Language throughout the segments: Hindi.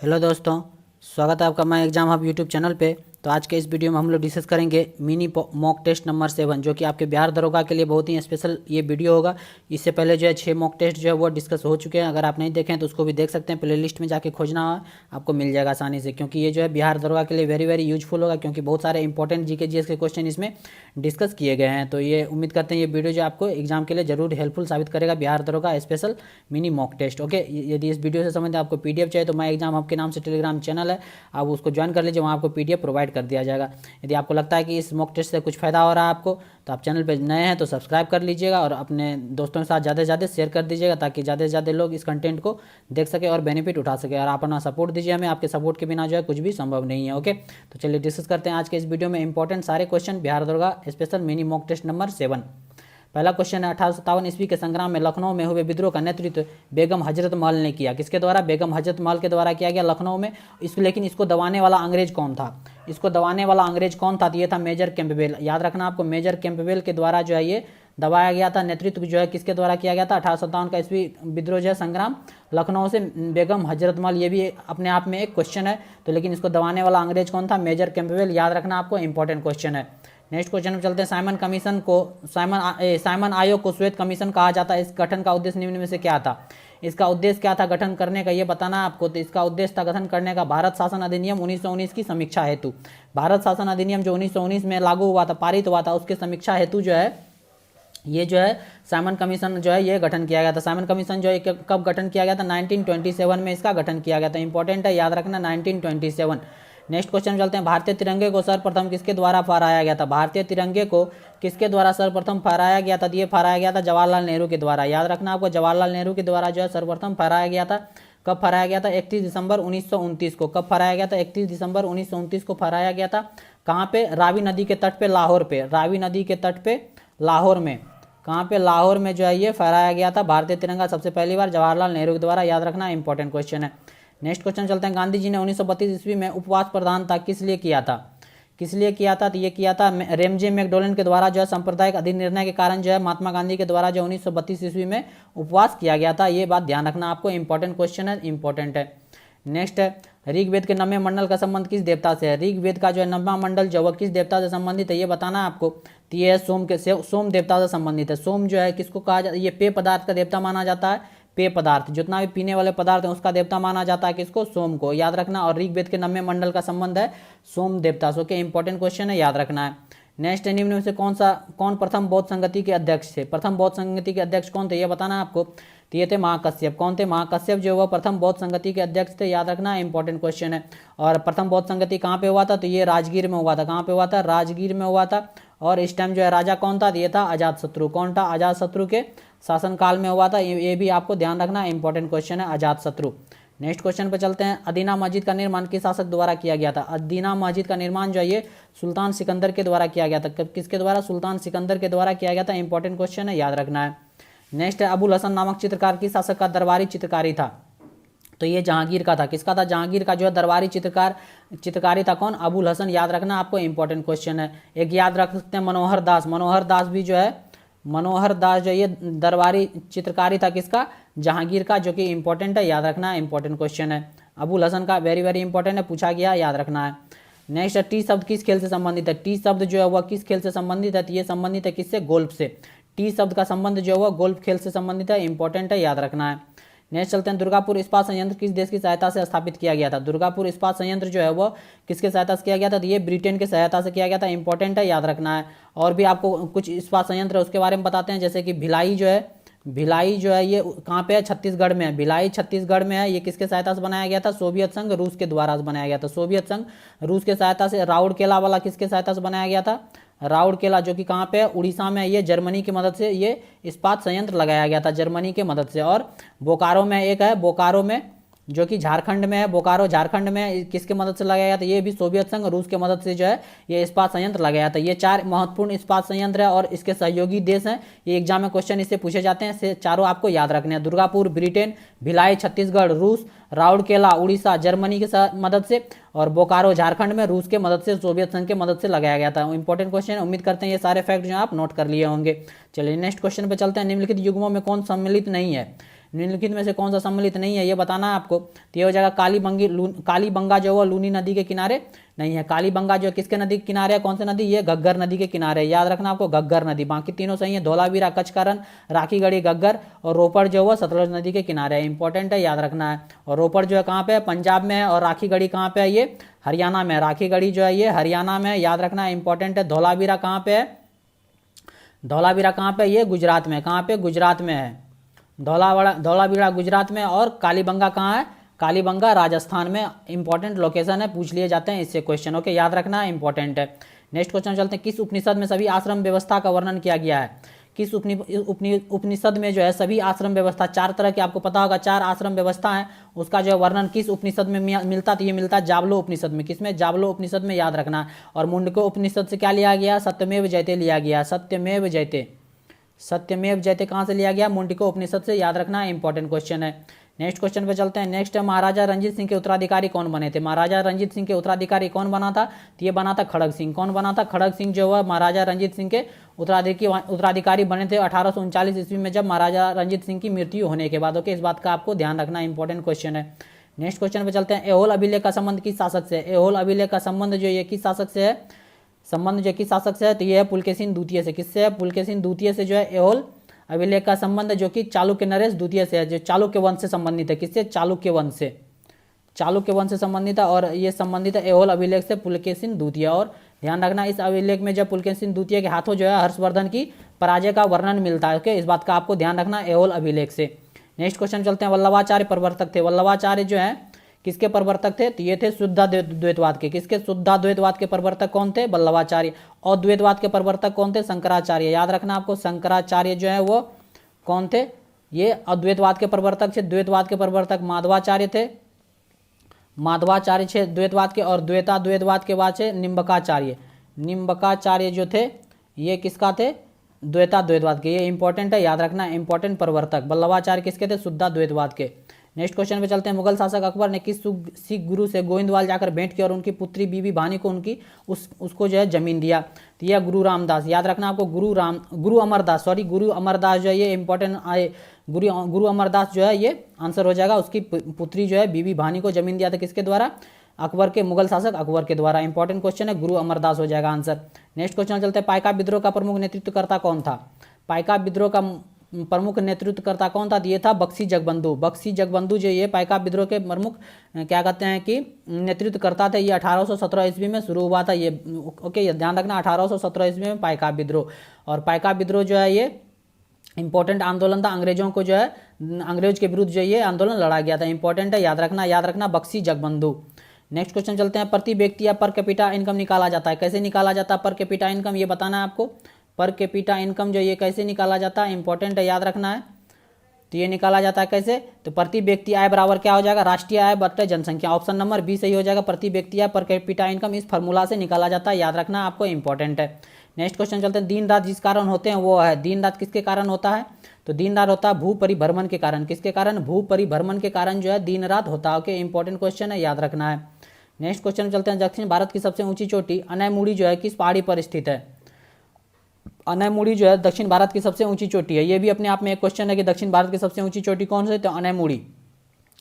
हेलो दोस्तों, स्वागत है आपका my exam hub YouTube channel पे। तो आज के इस वीडियो में हम लोग डिस्कस करेंगे मिनी मॉक टेस्ट नंबर 7, जो कि आपके बिहार दरोगा के लिए बहुत ही स्पेशल ये वीडियो होगा। इससे पहले जो है 6 मॉक टेस्ट जो है वो डिस्कस हो चुके हैं। अगर आप नहीं देखें तो उसको भी देख सकते हैं, प्ले लिस्ट में जाके खोजना आपको मिल जाएगा आसानी से, क्योंकि ये जो है बिहार दरोगा के लिए वेरी वेरी यूजफुल होगा, क्योंकि बहुत सारे इंपॉर्टेंट जीके जीएस के क्वेश्चन इसमें डिस्कस किए गए हैं। तो ये उम्मीद करते हैं ये वीडियो जो आपको एग्जाम के लिए जरूर हेल्पफुल साबित करेगा, Bihar daroga special mini mock test. Okay, यदि इस वीडियो से संबंधित आपको पीडीएफ चाहिए तो माई एग्जाम आपके नाम से टेलीग्राम चैनल है, आप उसको ज्वाइन कर लीजिए, वहाँ आपको पीडीएफ प्रोवाइड कर दिया जाएगा। यदि आपको लगता है कि इस मॉक टेस्ट से कुछ फ़ायदा हो रहा है आपको, तो आप चैनल पर नए हैं तो सब्सक्राइब कर लीजिएगा और अपने दोस्तों के साथ ज़्यादा से ज़्यादा शेयर कर दीजिएगा, ताकि ज़्यादा से ज़्यादा लोग इस कंटेंट को देख सके और बेनिफिट उठा सके। और आप अपना सपोर्ट दीजिए हमें, आपके सपोर्ट के बिना जो है कुछ भी संभव नहीं है। ओके, तो चलिए डिस्कस करते हैं आज के इस वीडियो में इंपॉर्टेंट सारे question Bihar daroga special mini mock test number 7। पहला क्वेश्चन है, 1857 ईस्वी के संग्राम में लखनऊ में हुए विद्रोह का नेतृत्व बेगम हजरत महल ने किया। किसके द्वारा? बेगम हजरत महल के द्वारा किया गया लखनऊ में। लेकिन इसको दबाने वाला अंग्रेज कौन था? इसको दबाने वाला अंग्रेज कौन था? तो ये था मेजर कैंपबेल। याद रखना आपको, मेजर कैंपबेल के द्वारा जो है ये दबाया गया था। नेतृत्व जो है किसके द्वारा किया गया था? 1857 का ईस्वी विद्रोह जो है संग्राम लखनऊ से बेगम हजरत महल। ये भी अपने आप में एक क्वेश्चन है। तो लेकिन इसको दबाने वाला अंग्रेज कौन था? Major Campbell. याद रखना आपको, इंपॉर्टेंट क्वेश्चन है। नेक्स्ट क्वेश्चन में चलते हैं। साइमन आयोग को श्वेत कमीशन कहा जाता है। इस गठन का उद्देश्य निम्न में से क्या था? इसका उद्देश्य क्या था गठन करने का, ये बताना आपको। तो इसका उद्देश्य था गठन करने का भारत शासन अधिनियम 1919 की समीक्षा हेतु। भारत शासन अधिनियम जो 1919 में लागू हुआ था, पारित हुआ था, उसके समीक्षा हेतु जो है ये जो है साइमन कमीशन जो है ये गठन किया गया था। साइमन कमीशन जो है कब गठन किया गया था? 1927 में इसका गठन किया गया था। इंपॉर्टेंट है, याद रखना, 1927। नेक्स्ट क्वेश्चन में चलते हैं। भारतीय तिरंगे को सर्वप्रथम किसके द्वारा फहराया गया था? भारतीय तिरंगे को किसके द्वारा सर्वप्रथम फहराया गया था? तो ये फहराया गया था जवाहरलाल नेहरू के द्वारा। याद रखना आपको, जवाहरलाल नेहरू के द्वारा जो है सर्वप्रथम फहराया गया था। कब फहराया गया था? 31 दिसंबर 1929 को। कब फहराया गया था? 31 दिसंबर 1929 को फहराया गया था। कहाँ पे? रावी नदी के तट पे, लाहौर पे। रावी नदी के तट पे लाहौर में। कहाँ पे? लाहौर में जो है ये फहराया गया था भारतीय तिरंगा सबसे पहली बार जवाहरलाल नेहरू के द्वारा। याद रखना, इंपॉर्टेंट क्वेश्चन है। नेक्स्ट क्वेश्चन चलते हैं। गांधी जी ने 1932 ईस्वी में उपवास प्रधानता किस लिए किया था? किस लिए किया था? तो ये किया था रेमजे मैकडोलन के द्वारा जो है सांप्रदायिक अधिनिर्णय के कारण जो है महात्मा गांधी के द्वारा जो 1932 ईस्वी में उपवास किया गया था। ये बात ध्यान रखना आपको, इंपॉर्टेंट क्वेश्चन है, इंपॉर्टेंट है। नेक्स्ट है, ऋग्वेद के 9वें मंडल का संबंध किस देवता से है? ऋग्वेद का जो है 9वां मंडल जो है किस देवता से संबंधित है, ये बताना आपको। तो ये सोम देवता से संबंधित है। सोम जो है किसको कहा जाता है? ये पेय पदार्थ का देवता माना जाता है। पेय पदार्थ, जितना भी पीने वाले पदार्थ हैं उसका देवता माना जाता है किसको? सोम को। याद रखना। और ऋग्वेद के 9वें मंडल का संबंध है सोम देवता से। ओके, इंपॉर्टेंट क्वेश्चन है, याद रखना है। नेक्स्ट, निम्न में से कौन प्रथम बौद्ध संगति के अध्यक्ष थे? प्रथम बौद्ध संगति के अध्यक्ष कौन थे, ये बताना आपको। तो ये थे महाकश्यप। कौन थे? महाकश्यप जो वह प्रथम बौद्ध संगति के अध्यक्ष थे। याद रखना, इंपॉर्टेंट क्वेश्चन है। और प्रथम बौद्ध संगति कहाँ पे हुआ था? तो ये राजगीर में हुआ था। कहाँ पे हुआ था? राजगीर में हुआ था। और इस टाइम जो है राजा कौन था? ये था अजातशत्रु। कौन था? अजातशत्रु के शासनकाल में हुआ था। ये भी आपको ध्यान रखना, इंपॉर्टेंट क्वेश्चन है, अजातशत्रु। नेक्स्ट क्वेश्चन पे चलते हैं। अदीना मस्जिद का निर्माण किस शासक द्वारा किया गया था? अदीना मस्जिद का निर्माण जो है ये सुल्तान सिकंदर के द्वारा किया गया था। किसके द्वारा? सुल्तान सिकंदर के द्वारा किया गया था। इंपॉर्टेंट क्वेश्चन है, याद रखना है। नेक्स्ट है, अबुल हसन नामक चित्रकार किस शासक का दरबारी चित्रकारी था? तो ये जहांगीर का था। किसका था? जहांगीर का जो है दरबारी चित्रकारी था। कौन? अबुल हसन। याद रखना आपको, इंपॉर्टेंट क्वेश्चन है। एक याद रख सकते हैं, मनोहर दास। मनोहर दास भी जो है, मनोहर दास जो ये दरबारी चित्रकारी था किसका? जहांगीर का, जो कि इंपॉर्टेंट है, याद रखना, इंपॉर्टेंट क्वेश्चन है। अबुल हसन का वेरी वेरी इंपॉर्टेंट है, पूछा गया, याद रखना है। नेक्स्ट है, टी शब्द किस खेल से संबंधित है? टी शब्द जो है वह किस खेल से संबंधित है? तो ये संबंधित है किससे? गोल्फ से। टी शब्द का संबंध जो है वह गोल्फ खेल से संबंधित है, इंपॉर्टेंट है, याद रखना है। नेक्स्ट चलते हैं। दुर्गापुर इस्पात संयंत्र किस देश की सहायता से स्थापित किया गया था? दुर्गापुर इस्पात संयंत्र जो है वो किसके सहायता से किया गया था? तो ये ब्रिटेन की सहायता से किया गया था, इंपॉर्टेंट है, याद रखना है। और भी आपको कुछ इस्पात संयंत्र है उसके बारे में बताते हैं, जैसे कि भिलाई जो है, भिलाई जो है ये कहाँ पे है? छत्तीसगढ़ में है। भिलाई छत्तीसगढ़ में है। ये किसके सहायता से बनाया गया था? सोवियत संघ रूस के द्वारा बनाया गया था। सोवियत संघ रूस के सहायता से। राउरकेला वाला किसके सहायता से बनाया गया था? राउरकेला जो कि कहाँ पे है? उड़ीसा में है। ये जर्मनी की मदद से ये इस्पात संयंत्र लगाया गया था, जर्मनी की मदद से। और बोकारो में एक है, बोकारो में जो कि झारखंड में है, बोकारो झारखंड में, किसके मदद से लगाया गया था? ये भी सोवियत संघ रूस के मदद से जो है ये इस्पात संयंत्र लगाया था। ये 4 महत्वपूर्ण इस्पात संयंत्र है और इसके सहयोगी देश हैं। ये एग्जाम में क्वेश्चन इससे पूछे जाते हैं, से चारों आपको याद रखने हैं। दुर्गापुर ब्रिटेन, भिलाई छत्तीसगढ़ रूस, राउरकेला उड़ीसा जर्मनी की मदद से, और बोकारो झारखंड में रूस के मदद से, सोवियत संघ के मदद से लगाया गया था। इंपॉर्टेंट क्वेश्चन है, उम्मीद करते हैं ये सारे फैक्ट जो आप नोट कर लिए होंगे। चलिए नेक्स्ट क्वेश्चन पे चलते हैं। निम्नलिखित युग्मों में कौन सम्मिलित नहीं है? निम्नलिखित में से कौन सा सम्मिलित नहीं है ये बताना है आपको। तो ये हो जाएगा कालीबंगा जो है लूनी नदी के किनारे नहीं है। कालीबंगा जो किसके नदी के किनारे है, कौन सी नदी, ये घग्गर नदी के किनारे, याद रखना आपको घग्गर नदी। बाकी तीनों सही है, धौलावीरा कचकरण, राखीगढ़ी घग्गर और रोपड़ जो है सतलुज नदी के किनारे है। इंपॉर्टेंट है, याद रखना है। और रोपड़ जो है कहाँ पे है, पंजाब में है। और राखीगढ़ी कहाँ पे है, ये हरियाणा में। राखीगढ़ी जो है ये हरियाणा में, याद रखना है, इंपॉर्टेंट है। धौलावीरा कहाँ पे है, धौलावीरा कहाँ पे, ये गुजरात में। कहाँ पे, गुजरात में है। धौलावीरा गुजरात में। और कालीबंगा कहाँ है, कालीबंगा राजस्थान में। इंपॉर्टेंट लोकेशन है, पूछ लिए जाते हैं इससे क्वेश्चन। ओके, याद रखना है, इंपॉर्टेंट है। नेक्स्ट क्वेश्चन चलते हैं, किस उपनिषद में सभी आश्रम व्यवस्था का वर्णन किया गया है। किस उपनिषद में जो है सभी आश्रम व्यवस्था, 4 तरह की आपको पता होगा 4 आश्रम व्यवस्था है, उसका जो है वर्णन किस उपनिषद में मिलता, तो ये मिलता है जाबलो उपनिषद में। किसमें, जाबलो उपनिषद में, याद रखना। और मुंडको उपनिषद से क्या लिया गया, सत्यमेव जयते लिया गया। सत्यमेव जयते, सत्यमेव जयते कहाँ से लिया गया, मुंडको उपनिषद से, याद रखना, इंपॉर्टेंट क्वेश्चन है। नेक्स्ट क्वेश्चन पे चलते हैं। नेक्स्ट है, महाराजा रंजीत सिंह के उत्तराधिकारी कौन बने थे। महाराजा रंजीत सिंह के उत्तराधिकारी कौन बना था, तो ये बना था खड़ग सिंह। कौन बना था, खड़ग सिंह जो है महाराजा रंजीत सिंह के उत्तराधिकारी बने थे 1839 ईस्वी में, जब महाराजा रंजीत सिंह की मृत्यु होने के बाद। ओके, इस बात का आपको ध्यान रखना, इंपॉर्टेंट क्वेश्चन है। नेक्स्ट क्वेश्चन पे चलते हैं, एहोल अभिलेख का संबंध किस शासक से है। एहोल अभिलेख का संबंध जो ये किस शासक से है, संबंध जो किस शासक से है, तो ये है पुलकेशिन द्वितीय से। किससे है, पुलकेशिन द्वितीय से जो है एहोल अभिलेख का संबंध, जो कि चालुक्य नरेश द्वितीय से है, जो चालुक्य वंश से संबंधित है। किससे, चालुक्य वंश से, चालुक्य वंश से संबंधित है। और ये संबंधित है एहोल अभिलेख से पुलकेशिन द्वितीय। और ध्यान रखना, इस अभिलेख में जब पुलकेशिन द्वितीय के हाथों जो है हर्षवर्धन की पराजय का वर्णन मिलता है। ओके, इस बात का आपको ध्यान रखना, एहोल अभिलेख से। नेक्स्ट क्वेश्चन चलते हैं, वल्लभाचार्य प्रवर्तक थे। वल्लभाचार्य जो है किसके प्रवर्तक थे, तो ये थे शुद्धाद्वैतवाद के। किसके, शुद्धाद्वैतवाद के प्रवर्तक कौन थे, वल्लभाचार्य। और द्वैतवाद के प्रवर्तक कौन थे, शंकराचार्य। याद रखना आपको, शंकराचार्य जो है वो कौन थे, ये अद्वैतवाद के प्रवर्तक थे। द्वैतवाद के प्रवर्तक माधवाचार्य थे, माधवाचार्य थे द्वैतवाद के। और द्वैतवाद के बाद से निम्बकाचार्य। निम्बकाचार्य जो थे ये किसका थे, द्वैतवाद के। ये इंपॉर्टेंट है, याद रखना, इंपॉर्टेंट प्रवर्तक। वल्लभाचार्य किसके थे, शुद्धाद्वैतवाद के। नेक्स्ट क्वेश्चन पे चलते हैं, मुगल शासक अकबर ने किस सिख गुरु से गोविंदवाल जाकर भेंट की और उनकी पुत्री बीबी भानी को उसको जो है जमीन दिया, तो यह गुरु रामदास। याद रखना आपको, गुरु अमरदास जो है ये इंपॉर्टेंट आए। गुरु अमरदास जो है ये आंसर हो जाएगा। उसकी पुत्री जो है बीबी भानी को जमीन दिया था किसके द्वारा, अकबर के, मुगल शासक अकबर के द्वारा। इंपॉर्टेंट क्वेश्चन है, गुरु अमरदास हो जाएगा आंसर। नेक्स्ट क्वेश्चन चलते हैं, पाइका विद्रोह का प्रमुख नेतृत्वकर्ता कौन था। पाइका विद्रोह का प्रमुख नेतृत्वकर्ता कौन था, ये था बख्शी जगबंधु। बख्शी जगबंधु जो ये पाइका विद्रोह के प्रमुख क्या कहते हैं कि नेतृत्वकर्ता थे। ये 1817 ईस्वी में शुरू हुआ था ये। ओके, ये ध्यान रखना, 1817 ईस्वी में पाइका विद्रोह। और पाइका विद्रोह जो है ये इंपॉर्टेंट आंदोलन था, अंग्रेजों को जो है, अंग्रेज के विरुद्ध जो ये आंदोलन लड़ा गया था। इंपॉर्टेंट है, याद रखना बख्शी जगबंधु। नेक्स्ट क्वेश्चन चलते हैं, प्रति व्यक्ति या पर कैपिटा इनकम निकाला जाता है। कैसे निकाला जाता है पर कैपिटा इनकम, ये बताना है आपको। पर कैपिटा इनकम जो ये कैसे निकाला जाता है, इंपॉर्टेंट है, याद रखना है। तो ये निकाला जाता है कैसे, तो प्रति व्यक्ति आय बराबर क्या हो जाएगा, राष्ट्रीय आय बटे जनसंख्या। ऑप्शन नंबर बी सही हो जाएगा। प्रति व्यक्ति आय पर कैपिटा इनकम इस फार्मूला से निकाला जाता है, याद रखना आपको, इंपॉर्टेंट है। नेक्स्ट क्वेश्चन चलते हैं, दिन रात जिस कारण होते हैं वो है, दिन रात किसके कारण होता है, तो दिन रात होता है भू परिभ्रमण के कारण। किसके कारण, भू परिभ्रमण के कारण जो है दिन रात होता है। ओके, इंपॉर्टेंट क्वेश्चन है, याद रखना है। नेक्स्ट क्वेश्चन चलते हैं, दक्षिण भारत की सबसे ऊंची चोटी अनैमुड़ी जो है किस पहाड़ी पर स्थित है। अनैमुड़ी जो है दक्षिण भारत की सबसे ऊंची चोटी है। ये भी अपने आप में एक क्वेश्चन है कि दक्षिण भारत की सबसे ऊंची चोटी कौन सी है, तो अनैमुड़ी।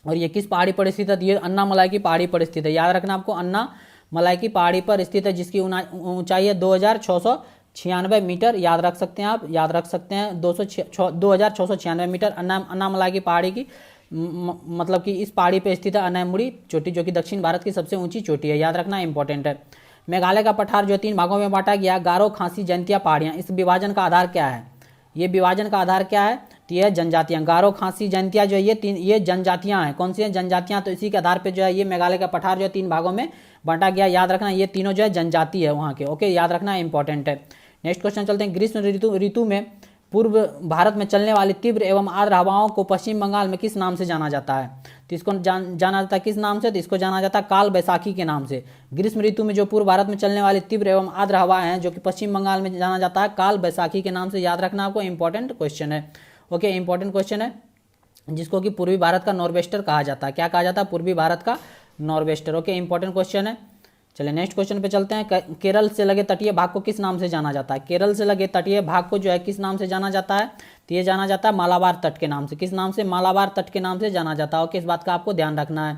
और ये किस पहाड़ी पर स्थित है, ये अन्नामलाई की पहाड़ी पर स्थित है। याद रखना आपको, अन्नामलाई की पहाड़ी पर स्थित है, जिसकी ऊंचाई है 2696 मीटर। याद रख सकते हैं आप, याद रख सकते हैं 2696 मीटर अन्नामलाई की पहाड़ी की, मतलब कि इस पहाड़ी पर स्थित है अनैमुड़ी चोटी, जो कि दक्षिण भारत की सबसे ऊंची चोटी है। याद रखना, इंपॉर्टेंट है। मेघालय का पठार जो 3 भागों में बांटा गया, गारो, खासी, जयंतिया पहाड़ियाँ। इस विभाजन का आधार क्या है, ये विभाजन का आधार क्या है, तो ये जनजातियाँ। गारो, खासी, जयंतिया जो है ये जनजातियाँ हैं। कौन सी हैं, जनजातियाँ। तो इसी के आधार पे जो है ये मेघालय का पठार जो है 3 भागों में बांटा गया। याद रखना, ये तीनों जो है जनजाति है वहाँ के। ओके, याद रखना, इंपॉर्टेंट है। नेक्स्ट क्वेश्चन चलते हैं, ग्रीष्म ऋतु में पूर्व भारत में चलने वाली तीव्र एवं आर्द्र हवाओं को पश्चिम बंगाल में किस नाम से जाना जाता है, तो इसको जाना जाता है किस नाम से, तो इसको जाना जाता है काल बैसाखी के नाम से। ग्रीष्म ऋतु में जो पूर्व भारत में चलने वाली तीव्र एवं आर्द्र हवाएं हैं, जो कि पश्चिम बंगाल में जाना जाता है काल बैसाखी के नाम से। याद रखना आपको, इंपॉर्टेंट क्वेश्चन है। ओके, इंपॉर्टेंट क्वेश्चन है, जिसको कि पूर्वी भारत का नॉर्वेस्टर कहा जाता है। क्या कहा जाता है, पूर्वी भारत का नॉर्वेस्टर। ओके, इंपॉर्टेंट क्वेश्चन है। चलिए नेक्स्ट क्वेश्चन पे चलते हैं, केरल से लगे तटीय भाग को किस नाम से जाना जाता है। केरल से लगे तटीय भाग को जो है किस नाम से जाना जाता है, तो ये जाना जाता है मालाबार तट के नाम से। किस नाम से? मालाबार तट के नाम से जाना जाता है। ओके, इस बात का आपको ध्यान रखना है।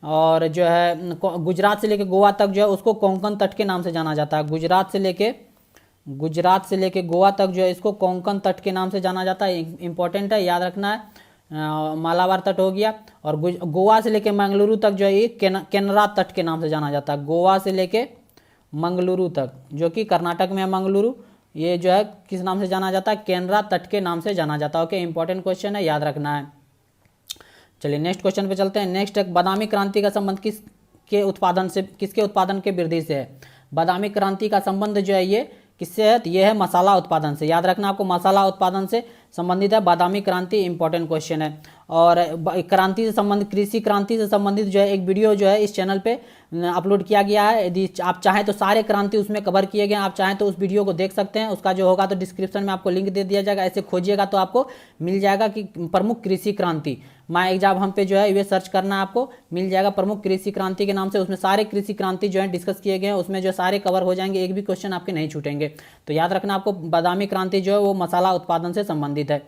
और जो है गुजरात से लेके गोवा तक जो है उसको कोंकण तट के नाम से जाना जाता है। गुजरात से लेके गोवा तक जो है इसको कोंकण तट के नाम से जाना जाता है। इंपॉर्टेंट है, याद रखना है। मालाबार तट हो गया। और गोवा से लेके मंगलुरु तक जो है ये केनरा तट के नाम से जाना जाता है। गोवा से लेके मंगलुरु तक, जो कि कर्नाटक में है मंगलुरु, ये जो है किस नाम से जाना जाता है? केनरा तट के नाम से जाना जाता है। ओके, इंपॉर्टेंट क्वेश्चन है, याद रखना है। चलिए नेक्स्ट क्वेश्चन पे चलते हैं। नेक्स्ट है बादामी क्रांति का संबंध किसके उत्पादन के वृद्धि से है? बादामी क्रांति का संबंध जो है ये किससे है? तो ये है मसाला उत्पादन से। याद रखना आपको, मसाला उत्पादन से संबंधित है बादामी क्रांति। इंपॉर्टेंट क्वेश्चन है। और क्रांति से संबंधित, कृषि क्रांति से संबंधित जो है एक वीडियो जो है इस चैनल पे अपलोड किया गया है। यदि आप चाहें तो सारे क्रांति उसमें कवर किए गए हैं, आप चाहें तो उस वीडियो को देख सकते हैं। उसका जो होगा तो डिस्क्रिप्शन में आपको लिंक दे दिया जाएगा, ऐसे खोजिएगा तो आपको मिल जाएगा कि प्रमुख कृषि क्रांति। माई एग्जाम हम पे जो है ये सर्च करना है, आपको मिल जाएगा प्रमुख कृषि क्रांति के नाम से। उसमें सारे कृषि क्रांति जो है डिस्कस किए गए हैं, उसमें जो सारे कवर हो जाएंगे, एक भी क्वेश्चन आपके नहीं छूटेंगे। तो याद रखना आपको, बादामी क्रांति जो है वो मसाला उत्पादन से संबंधित है।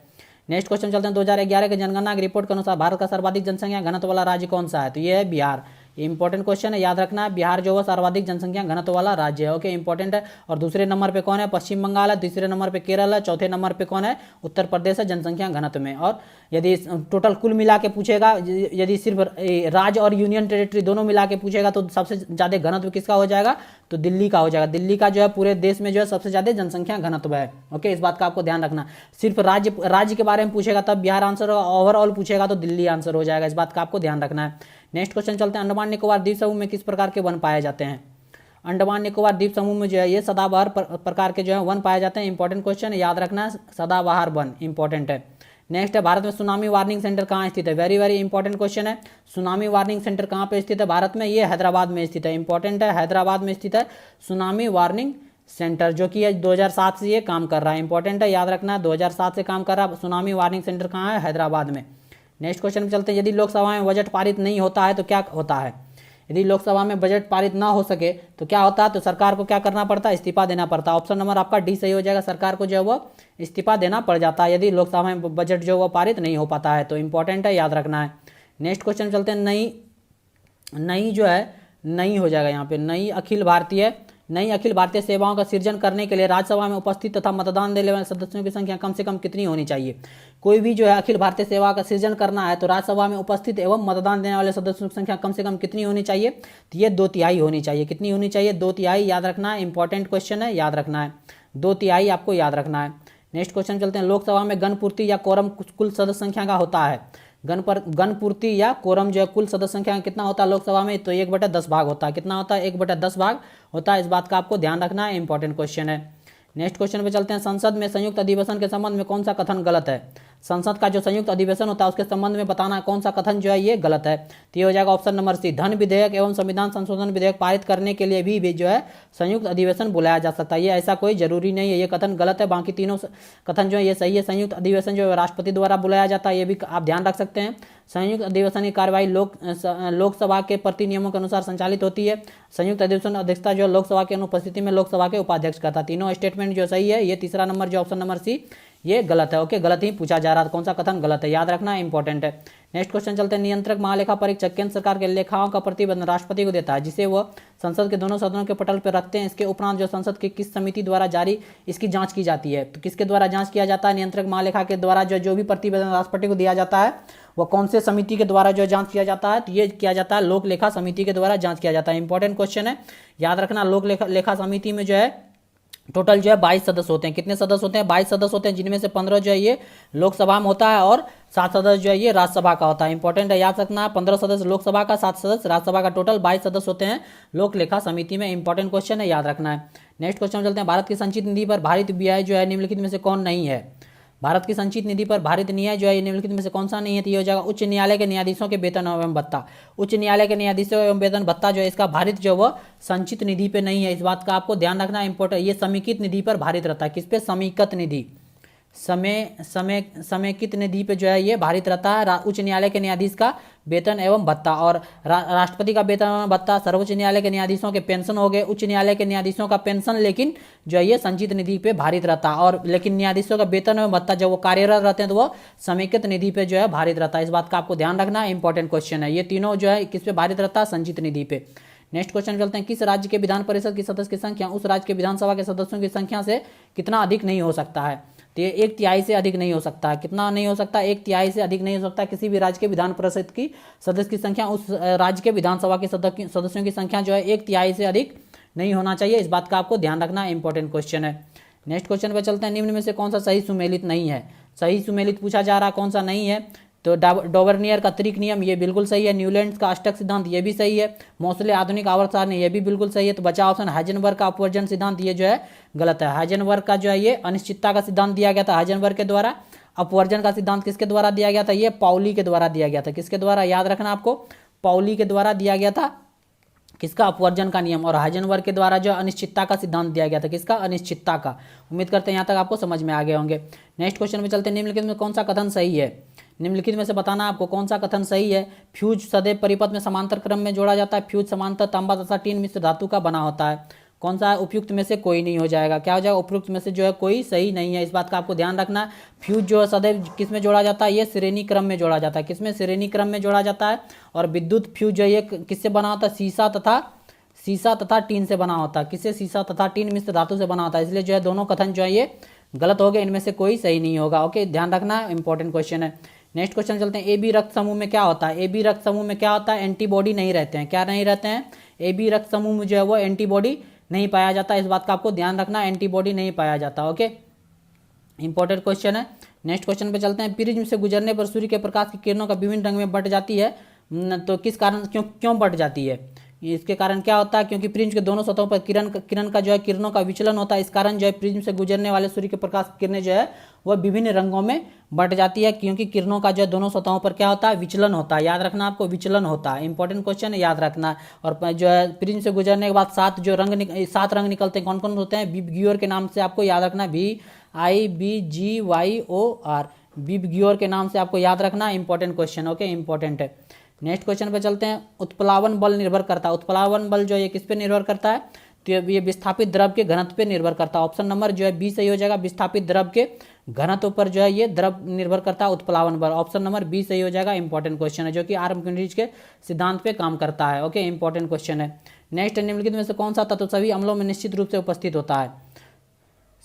नेक्स्ट क्वेश्चन चलते हैं। 2011 के जनगणना की रिपोर्ट के अनुसार भारत का सर्वाधिक जनसंख्या घनत्व वाला राज्य कौन सा है? तो ये है बिहार। ये इंपॉर्टेंट क्वेश्चन है, याद रखना है। बिहार जो है सर्वाधिक जनसंख्या घनत्व वाला राज्य है। ओके, इंपॉर्टेंट है। और दूसरे नंबर पे कौन है? पश्चिम बंगाल है। तीसरे नंबर पे केरल है। चौथे नंबर पे कौन है? उत्तर प्रदेश है जनसंख्या घनत्व में। और यदि टोटल कुल मिला के पूछेगा, यदि सिर्फ राज्य और यूनियन टेरिटरी दोनों मिला के पूछेगा तो सबसे ज्यादा घनत्व किसका हो जाएगा? तो दिल्ली का हो जाएगा। दिल्ली का जो है पूरे देश में जो है सबसे ज्यादा जनसंख्या घनत्व है। ओके, इस बात का आपको ध्यान रखना। सिर्फ राज्य के बारे में पूछेगा तब बिहार आंसर होगा, ओवरऑल पूछेगा तो दिल्ली आंसर हो जाएगा। इस बात का आपको ध्यान रखना है। नेक्स्ट क्वेश्चन चलते हैं। अंडमान निकोबार द्वीप समूह में किस प्रकार के वन पाए जाते हैं? अंडमान निकोबार द्वीप समूह में जो है ये सदाबहार प्रकार के जो है वन पाए जाते हैं। इंपॉर्टेंट क्वेश्चन है, याद रखना है, सदाबहार वन इंपॉर्टेंट है। नेक्स्ट है, भारत में सुनामी वार्निंग सेंटर कहाँ स्थित है? वेरी वेरी इंपॉर्टेंट क्वेश्चन है। सुनामी वार्निंग सेंटर कहाँ पे स्थित है भारत में? ये हैदराबाद में स्थित है। इंपॉर्टेंट है, हैदराबाद में स्थित है सुनामी वार्निंग सेंटर, जो कि 2007 से ये काम कर रहा है। इंपॉर्टेंट है, याद रखना है, 2007 से काम कर रहा है। सुनामी वार्निंग सेंटर कहाँ है? हैदराबाद में। नेक्स्ट क्वेश्चन पे चलते हैं। यदि लोकसभा में बजट पारित नहीं होता है तो क्या होता है? यदि लोकसभा में बजट पारित ना हो सके तो क्या होता है? तो सरकार को क्या करना पड़ता है? इस्तीफा देना पड़ता है। ऑप्शन नंबर आपका डी सही हो जाएगा। सरकार को जो है वो इस्तीफा देना पड़ जाता है यदि लोकसभा में बजट जो वो पारित नहीं हो पाता है। तो इंपॉर्टेंट है, याद रखना है। नेक्स्ट क्वेश्चन चलते हैं। नई जो है नई हो जाएगा यहाँ पे, नई अखिल भारतीय सेवाओं का सृजन करने के लिए राज्यसभा में उपस्थित तथा मतदान देने वाले सदस्यों की संख्या कम से कम कितनी होनी चाहिए? कोई भी जो है अखिल भारतीय सेवा का सृजन करना है तो राज्यसभा में उपस्थित एवं मतदान देने वाले सदस्यों की संख्या कम से कम कितनी होनी चाहिए? तो ये 2/3 होनी चाहिए। कितनी होनी चाहिए? 2/3, याद रखना है। इंपॉर्टेंट क्वेश्चन है, याद रखना है। 2/3 आपको याद रखना है। नेक्स्ट क्वेश्चन चलते हैं। लोकसभा में गणपूर्ति या कोरम कुल सदस्य संख्या का होता है? गणपूर्ति या कोरम जो है कुल सदस्य संख्या कितना होता है लोकसभा में? तो 1/10 भाग होता है। कितना होता है? 1/10 भाग होता है। इस बात का आपको ध्यान रखना है, इंपॉर्टेंट क्वेश्चन है। नेक्स्ट क्वेश्चन पे चलते हैं। संसद में संयुक्त अधिवेशन के संबंध में कौन सा कथन गलत है? संसद का जो संयुक्त अधिवेशन होता है उसके संबंध में बताना कौन सा कथन जो है ये गलत है। तो ये हो जाएगा ऑप्शन नंबर सी, धन विधेयक एवं संविधान संशोधन विधेयक पारित करने के लिए भी जो है संयुक्त अधिवेशन बुलाया जा सकता है। ये ऐसा कोई जरूरी नहीं है, ये कथन गलत है। बाकी तीनों कथन जो है ये सही है। संयुक्त अधिवेशन जो है राष्ट्रपति द्वारा बुलाया जाता है, ये भी आप ध्यान रख सकते हैं। संयुक्त अधिवेशन की कार्यवाही लोकसभा के प्रति नियमों के अनुसार संचालित होती है। संयुक्त अधिवेशन अध्यक्षता जो लोकसभा की अनुपस्थिति में लोकसभा के उपाध्यक्ष करता है। तीनों स्टेटमेंट जो सही है। ये तीसरा नंबर जो ऑप्शन नंबर सी ये गलत है। ओके, गलत ही पूछा जा रहा था, कौन सा कथन गलत है, याद रखना इंपॉर्टेंट है। नेक्स्ट क्वेश्चन चलते हैं। नियंत्रक महालेखा परीक्षक केंद्र सरकार के लेखाओं का प्रतिवेदन राष्ट्रपति को देता है, जिसे वह संसद के दोनों सदनों के पटल पर रखते हैं। इसके उपरांत जो संसद की किस समिति द्वारा जारी इसकी जांच की जाती है? तो किसके द्वारा जांच किया जाता है? नियंत्रक महालेखा के द्वारा जो भी प्रतिवेदन राष्ट्रपति को दिया जाता है वह कौन से समिति के द्वारा जो जांच किया जाता है? तो ये किया जाता है लोक लेखा समिति के द्वारा जांच किया जाता है। इंपॉर्टेंट क्वेश्चन है, याद रखना। लोक लेखा समिति में जो है टोटल जो है 22 सदस्य होते हैं। कितने सदस्य होते हैं? 22 सदस्य होते हैं, जिनमें से 15 जो है ये लोकसभा में होता है और 7 सदस्य जो है ये राज्यसभा का होता है। इंपॉर्टेंट है, याद रखना। 15 सदस्य लोकसभा का, 7 सदस्य राज्यसभा का, टोटल 22 सदस्य होते हैं लोक लेखा समिति में। इंपॉर्टेंट क्वेश्चन है, याद रखना है। नेक्स्ट क्वेश्चन चलते हैं। भारत की संचित निधि पर भारित व्यय जो है निम्नलिखित में से कौन नहीं है? भारत की संचित निधि पर भारित न्याय जो है निम्नलिखित में से कौन सा नहीं है? तो ये हो जाएगा उच्च न्यायालय के न्यायाधीशों के वेतन एवं भत्ता। उच्च न्यायालय के न्यायाधीशों एवं वेतन भत्ता जो है इसका भारित जो वो संचित निधि पे नहीं है। इस बात का आपको ध्यान रखना इंपॉर्टेंट। ये समेकित निधि पर भारित रहता है। किस पे? समेकित निधि। समेकित निधि पे जो है ये भारित रहता है। उच्च न्यायालय के न्यायाधीश का वेतन एवं भत्ता और राष्ट्रपति का वेतन एवं भत्ता, सर्वोच्च न्यायालय के न्यायाधीशों के पेंशन हो गए, उच्च न्यायालय के न्यायाधीशों का पेंशन लेकिन जो है ये संचित निधि पे भारित रहता है, और लेकिन न्यायाधीशों का वेतन एवं भत्ता जब वो कार्यरत रहते हैं तो वो समेकित निधि पे जो है भारित रहता है। इस बात का आपको ध्यान रखना, इंपॉर्टेंट क्वेश्चन है। ये तीनों जो है किस पे भारित रहता है? संचित निधि पे। नेक्स्ट क्वेश्चन चलते हैं, किस राज्य के विधान परिषद की सदस्य की संख्या उस राज्य के विधानसभा के सदस्यों की संख्या से कितना अधिक नहीं हो सकता है? तो ये 1/3 से अधिक नहीं हो सकता है। कितना नहीं हो सकता? 1/3 से अधिक नहीं हो सकता। किसी भी राज्य के विधान परिषद की सदस्य की संख्या उस राज्य के विधानसभा के सदस्यों की संख्या जो है 1/3 से अधिक नहीं होना चाहिए। इस बात का आपको ध्यान रखना, इंपॉर्टेंट क्वेश्चन है। नेक्स्ट क्वेश्चन पे चलते हैं, निम्न में से कौन सा सही सुमेलित नहीं है? सही सुमेलित पूछा जा रहा, कौन सा नहीं है? तो डोवर्नियर का त्रिक नियम ये बिल्कुल सही है। न्यूलैंड का अष्टक सिद्धांत ये भी सही है। मोसले आधुनिक आवर्त सारणी ये भी बिल्कुल सही है। तो बचा ऑप्शन हाइजेनबर्ग का अपवर्जन सिद्धांत, ये जो है गलत है। हाइजेनबर्ग का जो है ये अनिश्चितता का सिद्धांत दिया गया था हाइजेनबर्ग के द्वारा। अपवर्जन का सिद्धांत किसके द्वारा दिया गया था? ये पाउली के द्वारा दिया गया था। किसके द्वारा? याद रखना आपको, पाउली के द्वारा दिया गया था। किसका? अपवर्जन का नियम। और हाइजेनबर्ग के द्वारा जो अनिश्चितता का सिद्धांत दिया गया था, किसका? अनिश्चितता का। उम्मीद करते हैं यहाँ तक आपको समझ में आ गए होंगे। नेक्स्ट क्वेश्चन में चलते हैं, निम्नलिखित में कौन सा कथन सही है? निम्नलिखित में से बताना आपको कौन सा कथन सही है। फ्यूज सदैव परिपथ में समांतर क्रम में जोड़ा जाता है। फ्यूज समांतर तांबा तथा टीन मिश्र धातु का बना होता है। कौन सा? उपयुक्त में से कोई नहीं हो जाएगा। क्या हो जाएगा? उपयुक्त में से जो है कोई सही नहीं है। इस बात का आपको ध्यान रखना। फ्यूज जो है सदैव किस में जोड़ा जाता है? ये श्रेणी क्रम में जोड़ा जाता है। किसमें? श्रेणी क्रम में जोड़ा जाता है। और विद्युत फ्यूज जो है ये किससे बना होता है? सीसा तथा टीन से बना होता है। किससे? सीसा तथा टीन मिश्र धातु से बना होता है। इसलिए जो है दोनों कथन जो है ये गलत हो गए, इनमें से कोई सही नहीं होगा। ओके, ध्यान रखना, इंपॉर्टेंट क्वेश्चन है। नेक्स्ट क्वेश्चन चलते हैं, ए बी रक्त समूह में क्या होता है? ए बी रक्त समूह में क्या होता है? एंटीबॉडी नहीं रहते हैं। क्या नहीं रहते हैं? ए बी रक्त समूह में जो है वो एंटीबॉडी नहीं पाया जाता। इस बात का आपको ध्यान रखना, एंटीबॉडी नहीं पाया जाता। ओके, इंपॉर्टेंट क्वेश्चन है। नेक्स्ट क्वेश्चन पे चलते हैं, प्रिज्म से गुजरने पर सूर्य के प्रकाश की किरणों का विभिन्न रंग में बट जाती है, तो किस कारण, क्यों बट जाती है? इसके कारण क्या होता है? क्योंकि प्रिज्म के दोनों सतहों पर किरण का जो है किरणों का विचलन होता है। इस कारण जो है प्रिज्म से गुजरने वाले सूर्य के प्रकाश की किरणें जो है वह विभिन्न रंगों में बट जाती है, क्योंकि किरणों का जो है दोनों सतहों पर क्या होता है? विचलन होता है। याद रखना आपको, विचलन होता है। इंपॉर्टेंट क्वेश्चन है, याद रखना। और जो है प्रिज्म से गुजरने के बाद 7 रंग निकलते हैं। कौन कौन होते हैं? विबग्योर के नाम से आपको याद रखना, VIBGYOR, विबग्योर के नाम से आपको याद रखना। इंपॉर्टेंट क्वेश्चन, ओके, इंपॉर्टेंट है। नेक्स्ट क्वेश्चन पे चलते हैं, उत्प्लावन बल निर्भर करता है। उत्प्लावन बल जो है किस पे निर्भर करता है? तो ये विस्थापित द्रव के घनत्व पे निर्भर करता है। ऑप्शन नंबर जो है बी सही हो जाएगा। विस्थापित द्रव के घनत्व पर जो है ये द्रव निर्भर करता है, उत्प्लावन बल। ऑप्शन नंबर बी सही हो जाएगा। इंपॉर्टेंट क्वेश्चन है, जो कि आर्मकिंड्रिज के सिद्धांत पे काम करता है। ओके, इंपॉर्टेंट क्वेश्चन है। नेक्स्ट, निम्नलिखित में से कौन सा तत्व सभी अम्लों में निश्चित रूप से उपस्थित होता है?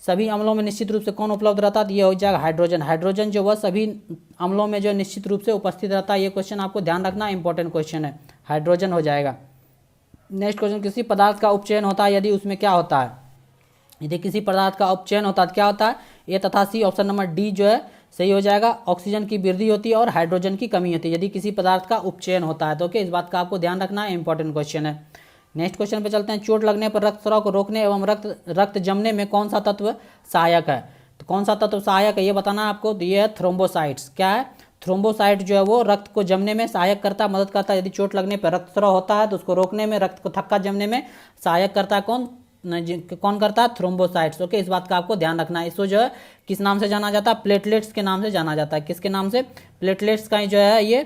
सभी अम्लों में निश्चित रूप से कौन उपलब्ध रहता है? ये हो जाएगा हाइड्रोजन। हाइड्रोजन जो वह सभी अम्लों में जो निश्चित रूप से उपस्थित रहता है। ये क्वेश्चन आपको ध्यान रखना, इंपॉर्टेंट क्वेश्चन है, हाइड्रोजन हो जाएगा। नेक्स्ट क्वेश्चन, किसी पदार्थ का उपचयन होता है, यदि उसमें क्या होता है? यदि किसी पदार्थ का उपचयन होता है क्या होता है? ए तथा सी। ऑप्शन नंबर डी जो है सही हो जाएगा। ऑक्सीजन की वृद्धि होती है और हाइड्रोजन की कमी होती है यदि किसी पदार्थ का उपचयन होता है। तो ओके, इस बात का आपको ध्यान रखना है, इंपॉर्टेंट क्वेश्चन है। नेक्स्ट क्वेश्चन पे चलते हैं, चोट लगने पर रक्तस्राव को रोकने एवं रक्त जमने में कौन सा तत्व सहायक है? तो कौन सा तत्व सहायक है ये बताना आपको। तो ये है थ्रोम्बोसाइट्स। क्या है? थ्रोम्बोसाइट जो है वो रक्त को जमने में सहायक करता है, मदद करता है। यदि चोट लगने पर रक्तस्राव होता है तो उसको रोकने में, रक्त को थक्का जमने में सहायक करता है कौन करता है? थ्रोम्बोसाइट्स। ओके, इस बात का आपको ध्यान रखना है। इसको जो है किस नाम से जाना जाता है? प्लेटलेट्स के नाम से जाना जाता है। किसके नाम से? प्लेटलेट्स का जो है ये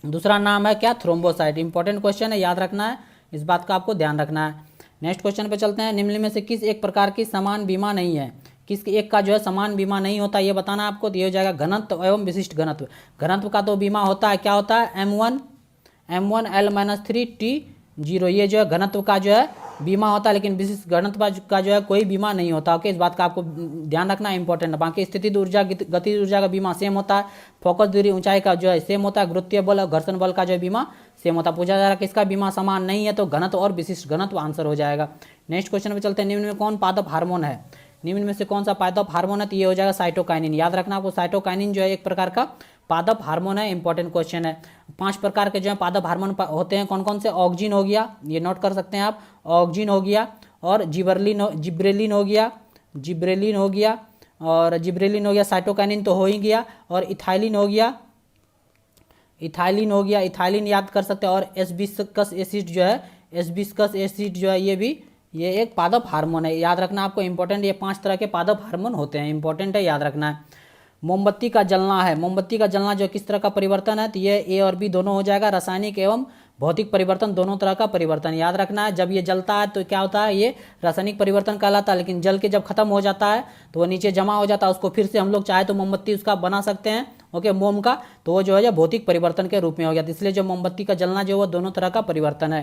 दूसरा नाम है क्या? थ्रोम्बोसाइट। इंपॉर्टेंट क्वेश्चन है, याद रखना है, इस बात का आपको ध्यान रखना है। नेक्स्ट क्वेश्चन पे चलते हैं, निम्न में से किस एक प्रकार की समान बीमा नहीं है? किस एक का जो है समान बीमा नहीं होता ये बताना आपको। तो ये हो जाएगा घनत्व एवं विशिष्ट घनत्व। घनत्व का तो बीमा होता है, क्या होता है? M1L-3T0। ये जो है घनत्व का जो है बीमा होता है, लेकिन विशिष्ट घनत्व का जो है कोई बीमा नहीं होता। ओके, इस बात का आपको ध्यान रखना, इंपॉर्टेंट है। बाकी स्थितिज ऊर्जा, गतिज ऊर्जा का बीमा सेम होता है। फोकस दूरी, ऊंचाई का जो है सेम होता है। गुरुत्वीय बल और घर्षण बल का जो है बीमा सेम होता है। पूछा जा रहा है किसका बीमा समान नहीं है? तो घनत्व और विशिष्ट घनत्व आंसर हो जाएगा। नेक्स्ट क्वेश्चन पे चलते हैं, निम्न में कौन पादप हार्मोन है? निम्न में से कौन सा पादप हार्मोन है? तो ये हो जाएगा साइटोकाइनिन। याद रखना आपको, साइटोकाइनिन जो है एक प्रकार का पादप हार्मोन है। इंपॉर्टेंट क्वेश्चन है। 5 प्रकार के जो है पादप हार्मोन होते हैं, कौन कौन से? ऑक्जिन हो गया, ये नोट कर सकते हैं आप, ऑक्जिन हो गया, और जिब्रेलिन हो गया, साइटोकाइनिन तो हो ही गया, और इथाइलिन हो गया, इथाइलिन याद कर सकते हैं। और एस्बिस्कस एसिड जो है ये भी ये एक पादप हार्मोन है, याद रखना आपको इंपॉर्टेंट। ये 5 तरह के पादप हार्मोन होते हैं, इंपॉर्टेंट है, याद रखना है। मोमबत्ती का जलना है, मोमबत्ती का जलना जो किस तरह का परिवर्तन है, तो ये ए और बी दोनों हो जाएगा, रासायनिक एवं भौतिक परिवर्तन दोनों तरह का परिवर्तन, याद रखना है। जब ये जलता है तो क्या होता है, ये रासायनिक परिवर्तन कहलाता है, लेकिन जल के जब खत्म हो जाता है तो वो नीचे जमा हो जाता है, उसको फिर से हम लोग चाहे तो मोमबत्ती उसका बना सकते हैं, ओके, मोम का, तो वो जो है भौतिक परिवर्तन के रूप में हो गया। इसलिए जो मोमबत्ती का जलना जो वो दोनों तरह का परिवर्तन है।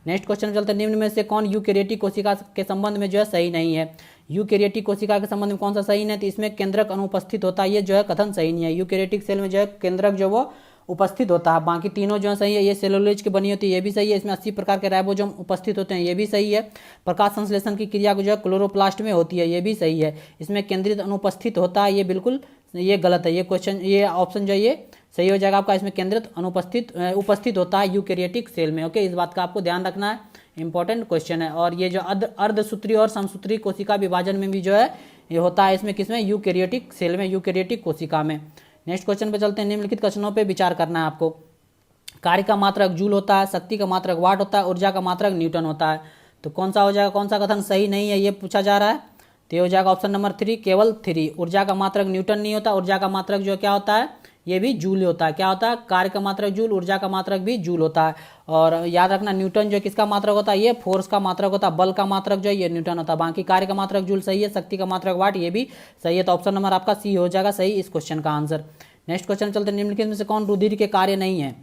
नेक्स्ट क्वेश्चन चलते हैं, निम्न में से कौन यूकेरियोटिक कोशिका के संबंध में जो है सही नहीं है। यूकेरियोटिक कोशिका के संबंध में कौन सा सही नहीं है, तो इसमें केंद्रक अनुपस्थित होता है, ये जो है कथन सही नहीं है। यूकेरियोटिक सेल में जो है केंद्रक जो वो उपस्थित होता है, बाकी तीनों जो है सही है। ये सेलुलोज की बनी होती है, ये भी सही है। इसमें 80 प्रकार के राइबोसोम उपस्थित होते हैं, ये भी सही है। प्रकाश संश्लेषण की क्रिया जो है क्लोरोप्लास्ट में होती है, ये भी सही है। इसमें केंद्रित अनुपस्थित होता है, ये बिल्कुल ये गलत है। ये क्वेश्चन, ये ऑप्शन जो है ये सही हो जाएगा आपका। इसमें केंद्रित उपस्थित होता है यूकेरियोटिक सेल में, ओके, इस बात का आपको ध्यान रखना है, इंपॉर्टेंट क्वेश्चन है। और ये जो अर्धसूत्रीय और समसूत्रीय कोशिका विभाजन में भी जो है ये होता है, इसमें किसमें, यूकेरियोटिक सेल में, यूकेरियोटिक कोशिका में। नेक्स्ट क्वेश्चन पे चलते हैं, निम्नलिखित कथनों पे विचार करना है आपको। कार्य का मात्रक जूल होता है, शक्ति का मात्रक वाट होता है, ऊर्जा का मात्रक न्यूटन होता है। तो कौन सा हो जाएगा, कौन सा कथन सही नहीं है ये पूछा जा रहा है, तो ये हो जाएगा ऑप्शन नंबर 3, केवल 3। ऊर्जा का मात्रक न्यूटन नहीं होता, ऊर्जा का मात्रक जो क्या होता है, ये भी जूल होता है। क्या होता है, कार्य का मात्रक जूल, ऊर्जा का मात्रक भी जूल होता है। और याद रखना न्यूटन जो किसका मात्रक होता है, ये फोर्स का मात्रक होता है, बल का मात्रक जो है ये न्यूटन होता है। बाकी कार्य का मात्रक जूल सही है, शक्ति का मात्रक वाट ये भी सही है। तो ऑप्शन नंबर आपका सी हो जाएगा सही इस क्वेश्चन का आंसर। नेक्स्ट क्वेश्चन चलते हैं, निम्नलिखित में से कौन रुधिर के कार्य नहीं है,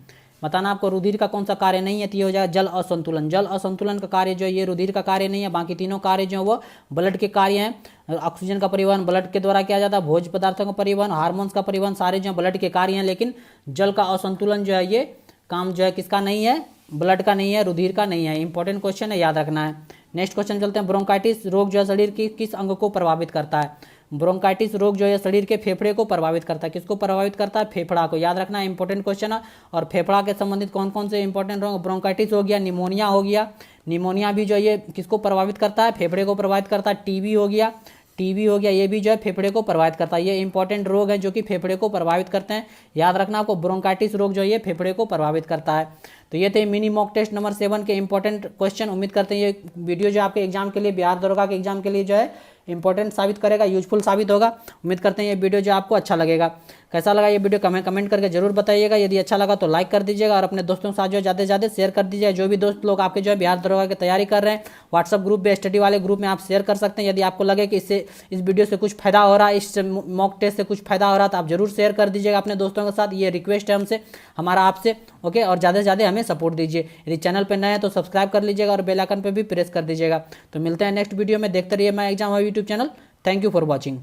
बताना आपको रुधिर का कौन सा कार्य नहीं है, तो ये हो जाएगा जल असंतुलन। जल असंतुलन का कार्य जो है ये रुधिर का कार्य नहीं है। बाकी तीनों कार्य जो है वो ब्लड के कार्य हैं। ऑक्सीजन का परिवहन ब्लड के द्वारा किया जाता है, भोज्य पदार्थों का परिवहन, हार्मोन्स का परिवहन, सारे जो ब्लड के कार्य हैं। लेकिन जल का असंतुलन जो है ये काम जो है किसका नहीं है, ब्लड का नहीं है, रुधिर का नहीं है। इंपॉर्टेंट क्वेश्चन है, याद रखना है। नेक्स्ट क्वेश्चन चलते हैं, ब्रोंकाइटिस रोग जो है शरीर की किस अंग को प्रभावित करता है। ब्रोंकाइटिस रोग जो है शरीर के फेफड़े को प्रभावित करता है। किसको प्रभावित करता है, फेफड़ा को, याद रखना है, इंपॉर्टेंट क्वेश्चन है। और फेफड़ा के संबंधित कौन कौन से इंपॉर्टेंट रोग, ब्रोंकाइटिस हो गया, निमोनिया हो गया, निमोनिया भी जो ये किसको प्रभावित करता है, फेफड़े को प्रभावित करता है। टीबी हो गया, टीबी हो गया, ये भी जो है फेफड़े को प्रभावित करता है। ये इंपॉर्टेंट रोग है जो कि फेफड़े को प्रभावित करते हैं, याद रखना आपको। ब्रोंकाइटिस रोग जो है ये फेफड़े को प्रभावित करता है। तो ये थे मिनी मॉक टेस्ट नंबर 7 के इंपॉर्टेंट क्वेश्चन। उम्मीद करते हैं ये वीडियो जो आपके एग्जाम के लिए, बिहार दरोगा के एग्जाम के लिए जो है इंपॉर्टेंट साबित करेगा, यूजफुल साबित होगा। उम्मीद करते हैं ये वीडियो जो आपको अच्छा लगेगा। कैसा लगा ये वीडियो कमेंट करके जरूर बताइएगा। यदि अच्छा लगा तो लाइक कर दीजिएगा और अपने दोस्तों के साथ जो है ज़्यादा से ज़्यादा शेयर कर दीजिएगा। जो भी दोस्त लोग आपके जो है बिहार दरोगा की तैयारी कर रहे हैं, व्हाट्सअप ग्रुप में, स्टडी वाले ग्रुप में आप शेयर कर सकते हैं। यदि आपको लगे कि इससे, इस वीडियो से कुछ फायदा हो रहा है, इस मॉक टेस्ट से कुछ फायदा हो रहा है, तो आप जरूर शेयर कर दीजिएगा अपने दोस्तों के साथ। ये रिक्वेस्ट है हमसे, हमारा आपसे, ओके। और ज़्यादा से ज़्यादा हमें सपोर्ट दीजिए। यदि चैनल पर नए हैं तो सब्सक्राइब कर लीजिएगा और बेल आइकन पर भी प्रेस कर दीजिएगा। तो मिलते हैं नेक्स्ट वीडियो में, देखते रहिए मैं exam YouTube channel. Thank you for watching.